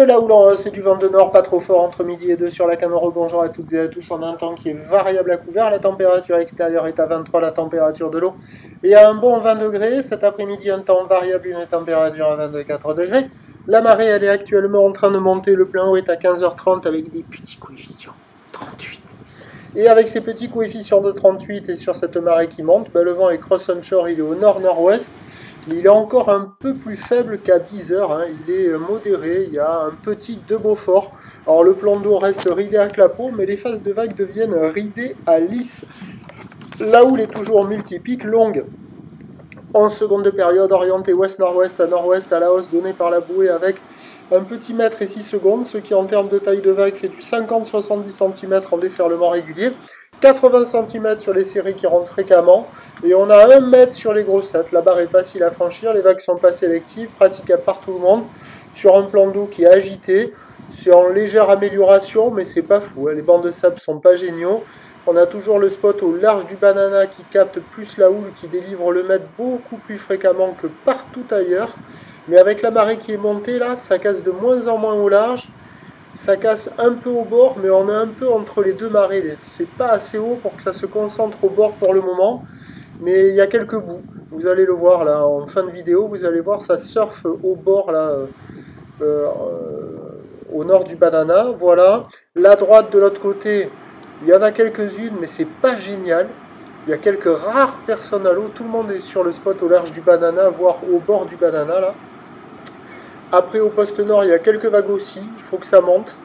Là où c'est du vent de nord, pas trop fort entre midi et 2 sur la Cameroun. Bonjour à toutes et à tous. On a un temps qui est variable à couvert. La température extérieure est à 23, la température de l'eau est à un bon 20 degrés. Cet après-midi, un temps variable, une température à 24 degrés. La marée, elle est actuellement en train de monter. Le plein eau est à 15h30 avec des petits coefficients. 38. Et avec ces petits coefficients de 38 et sur cette marée qui monte, le vent est cross onshore, il est au nord-nord-ouest. Il est encore un peu plus faible qu'à 10 heures, hein. Il est modéré, il y a un petit de Beaufort. Alors le plan d'eau reste ridé à clapot, mais les phases de vagues deviennent ridées à lisse. Là où il est toujours multipique, longue. En seconde période, orientée ouest-nord-ouest à la hausse donnée par la bouée avec un petit mètre et 6 secondes, ce qui en termes de taille de vague fait du 50-70 cm en déferlement régulier. 80 cm sur les séries qui rentrent fréquemment, et on a 1 mètre sur les grossettes. La barre est facile à franchir, les vagues sont pas sélectives, praticables par tout le monde, sur un plan d'eau qui est agité. C'est en légère amélioration, mais c'est pas fou, hein. Les bancs de sable sont pas géniaux. On a toujours le spot au large du Banana qui capte plus la houle, qui délivre le mètre beaucoup plus fréquemment que partout ailleurs. Mais avec la marée qui est montée là, ça casse de moins en moins au large. Ça casse un peu au bord, mais on est un peu entre les deux marées. C'est pas assez haut pour que ça se concentre au bord pour le moment, mais il y a quelques bouts. Vous allez le voir là en fin de vidéo, vous allez voir ça surfe au bord là, euh, au nord du Banana. Voilà. La droite de l'autre côté, il y en a quelques-unes, mais c'est pas génial. Il y a quelques rares personnes à l'eau. Tout le monde est sur le spot au large du Banana, voire au bord du Banana là. Après, au poste nord, il y a quelques vagues aussi, il faut que ça monte.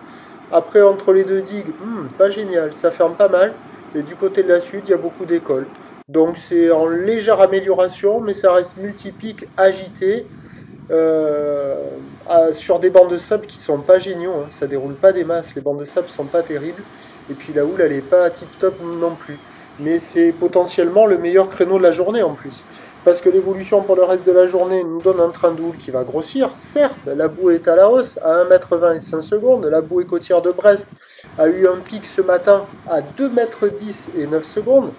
Après, entre les deux digues, pas génial, ça ferme pas mal. Et du côté de la sud, il y a beaucoup d'écoles. Donc c'est en légère amélioration, mais ça reste multipique, agité, sur des bancs de sable qui sont pas géniaux, hein. Ça déroule pas des masses, les bancs de sable sont pas terribles. Et puis la houle, elle est pas tip-top non plus. Mais c'est potentiellement le meilleur créneau de la journée en plus. Parce que l'évolution pour le reste de la journée nous donne un train de houle qui va grossir. Certes, la bouée est à la hausse, à 1,20 m et 5 secondes. La bouée côtière de Brest a eu un pic ce matin à 2,10 m et 9 secondes.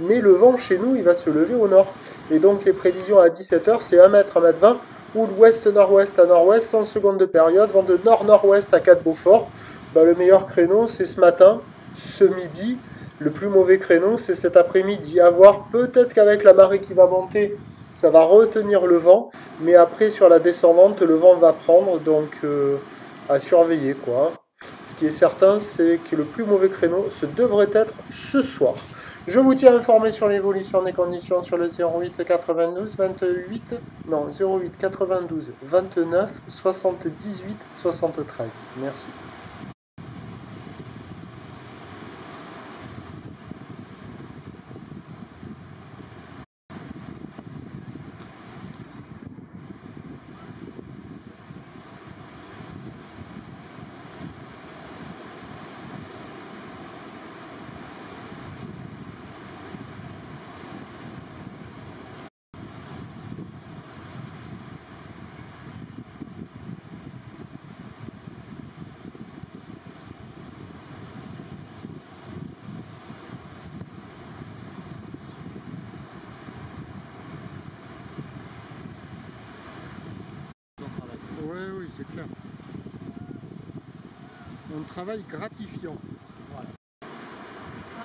Mais le vent chez nous, il va se lever au nord. Et donc les prévisions à 17 h, c'est 1 m, 1,20 m. Houle ouest-nord-ouest à nord-ouest en seconde de période. Vent de nord-nord-ouest à 4 Beaufort. Le meilleur créneau, c'est ce matin, ce midi. Le plus mauvais créneau, c'est cet après-midi. À voir, peut-être qu'avec la marée qui va monter, ça va retenir le vent. Mais après, sur la descendante, le vent va prendre. Donc, à surveiller, quoi. Ce qui est certain, c'est que le plus mauvais créneau, ce devrait être ce soir. Je vous tiens informé sur l'évolution des conditions sur le 08 92 28... Non, 08 92 29 78 73. Merci. Oui, oui, c'est clair. Un travail gratifiant. Voilà. Ça,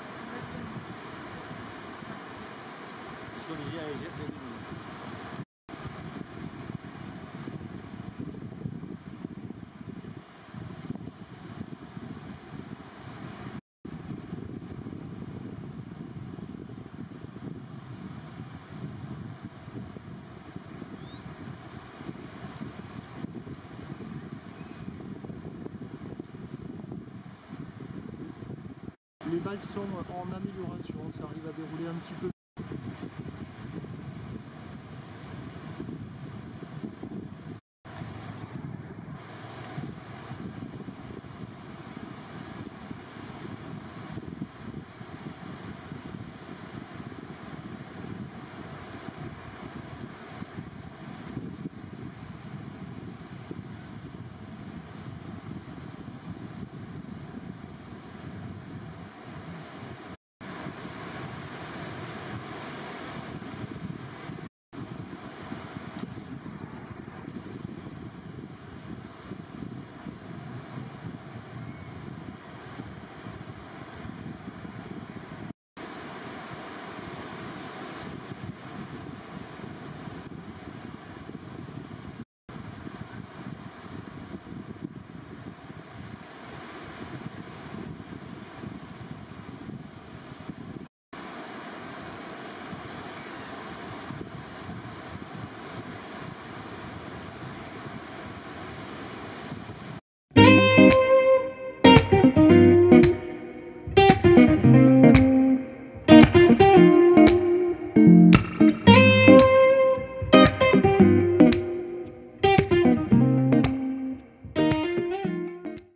les vagues sont en amélioration, ça arrive à dérouler un petit peu.